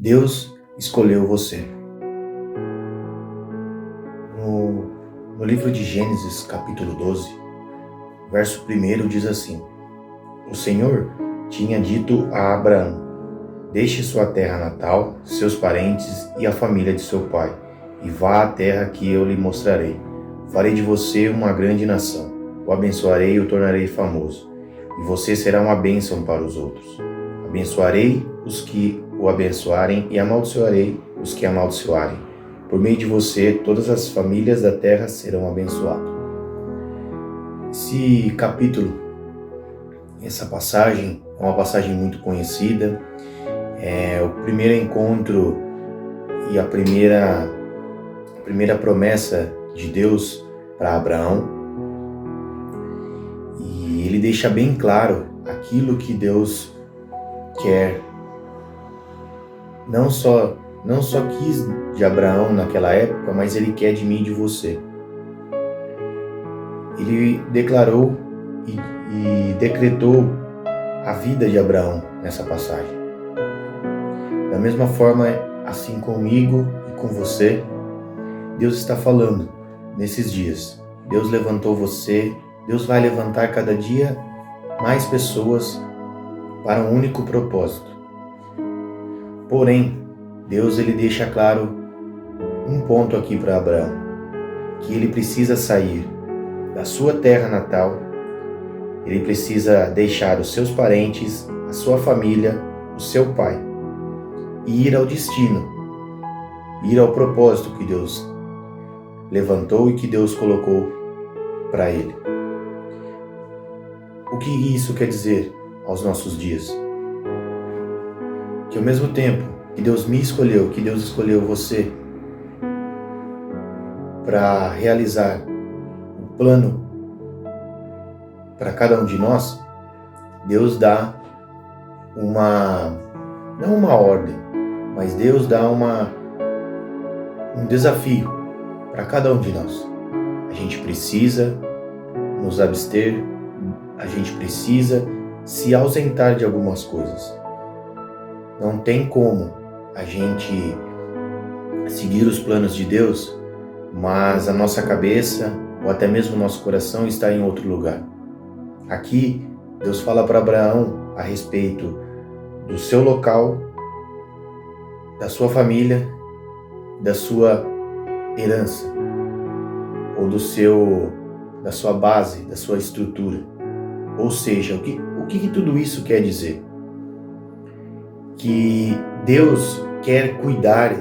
Deus escolheu você. No livro de Gênesis, capítulo 12, verso 1 diz assim: O Senhor tinha dito a Abraão: Deixe sua terra natal, seus parentes e a família de seu pai, e vá à terra que eu lhe mostrarei. Farei de você uma grande nação. O abençoarei e o tornarei famoso, e você será uma bênção para os outros. Abençoarei os que o abençoarem e amaldiçoarei os que amaldiçoarem. Por meio de você, todas as famílias da terra serão abençoadas. Esse capítulo, essa passagem, é uma passagem muito conhecida. É o primeiro encontro e a primeira promessa de Deus para Abraão. E ele deixa bem claro aquilo que Deus quer. Não só quis de Abraão naquela época, mas ele quer de mim e de você. Ele declarou e decretou a vida de Abraão nessa passagem. Da mesma forma, assim comigo e com você, Deus está falando nesses dias. Deus levantou você, Deus vai levantar cada dia mais pessoas para um único propósito. Porém, Deus ele deixa claro um ponto aqui para Abraão, que ele precisa sair da sua terra natal, ele precisa deixar os seus parentes, a sua família, o seu pai, e ir ao destino, ir ao propósito que Deus levantou e que Deus colocou para ele. O que isso quer dizer aos nossos dias? Que ao mesmo tempo que Deus me escolheu, que Deus escolheu você para realizar o plano para cada um de nós, Deus dá não uma ordem, mas Deus dá um desafio para cada um de nós. A gente precisa nos abster, a gente precisa se ausentar de algumas coisas. Não tem como a gente seguir os planos de Deus, mas a nossa cabeça ou até mesmo o nosso coração está em outro lugar. Aqui, Deus fala para Abraão a respeito do seu local, da sua família, da sua herança, ou da sua base, da sua estrutura. Ou seja, o que tudo isso quer dizer? Que Deus quer cuidar,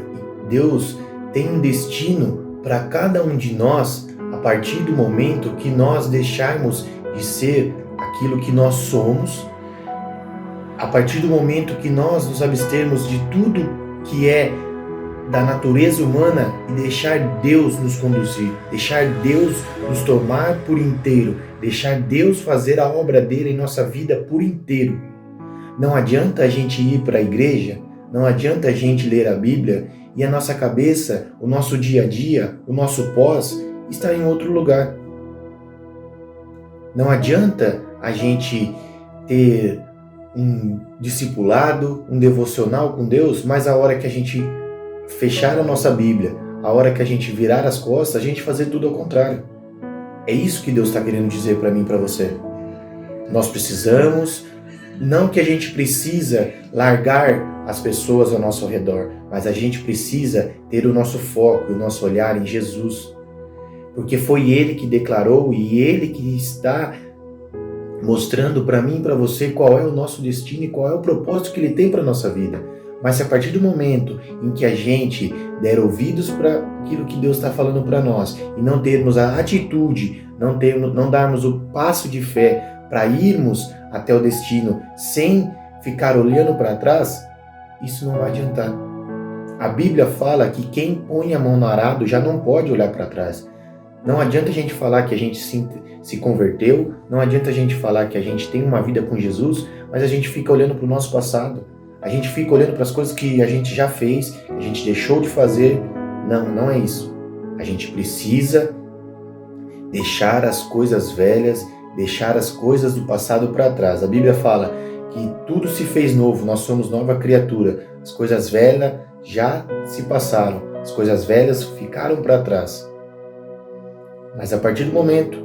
Deus tem um destino para cada um de nós a partir do momento que nós deixarmos de ser aquilo que nós somos, a partir do momento que nós nos abstermos de tudo que é da natureza humana e deixar Deus nos conduzir, deixar Deus nos tomar por inteiro, deixar Deus fazer a obra dele em nossa vida por inteiro. Não adianta a gente ir para a igreja, não adianta a gente ler a Bíblia e a nossa cabeça, o nosso dia a dia, o nosso pós está em outro lugar. Não adianta a gente ter um discipulado, um devocional com Deus, mas a hora que a gente fechar a nossa Bíblia, a hora que a gente virar as costas, a gente fazer tudo ao contrário. É isso que Deus está querendo dizer para mim e para você. Nós precisamos, não que a gente precisa largar as pessoas ao nosso redor, mas a gente precisa ter o nosso foco, o nosso olhar em Jesus. Porque foi Ele que declarou e Ele que está mostrando para mim e para você qual é o nosso destino e qual é o propósito que Ele tem para a nossa vida. Mas se a partir do momento em que a gente der ouvidos para aquilo que Deus está falando para nós e não termos a atitude, não darmos o passo de fé para irmos até o destino sem ficar olhando para trás, isso não vai adiantar. A Bíblia fala que quem põe a mão no arado já não pode olhar para trás. Não adianta a gente falar que a gente se converteu, não adianta a gente falar que a gente tem uma vida com Jesus, mas a gente fica olhando para o nosso passado. A gente fica olhando para as coisas que a gente já fez, que a gente deixou de fazer. Não é isso. A gente precisa deixar as coisas velhas, deixar as coisas do passado para trás. A Bíblia fala que tudo se fez novo, nós somos nova criatura As coisas velhas já se passaram, as coisas velhas ficaram para trás. Mas a partir do momento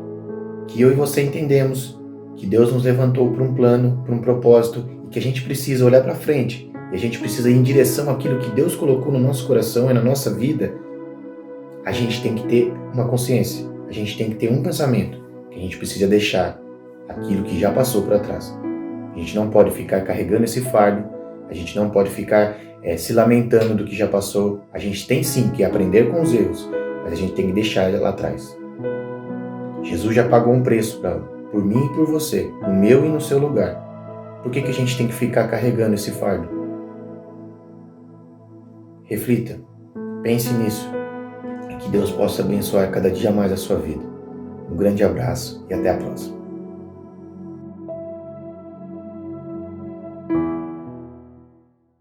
que eu e você entendemos que Deus nos levantou para um plano, para um propósito, e que a gente precisa olhar para frente, e a gente precisa ir em direção àquilo que Deus colocou no nosso coração e na nossa vida, a gente tem que ter uma consciência, a gente tem que ter um pensamento, que a gente precisa deixar aquilo que já passou para trás. A gente não pode ficar carregando esse fardo, a gente não pode ficar se lamentando do que já passou. A gente tem sim que aprender com os erros, mas a gente tem que deixar ele lá atrás. Jesus já pagou um preço por mim e por você, no meu e no seu lugar. Por que a gente tem que ficar carregando esse fardo? Reflita, pense nisso, e que Deus possa abençoar cada dia mais a sua vida. Um grande abraço e até a próxima.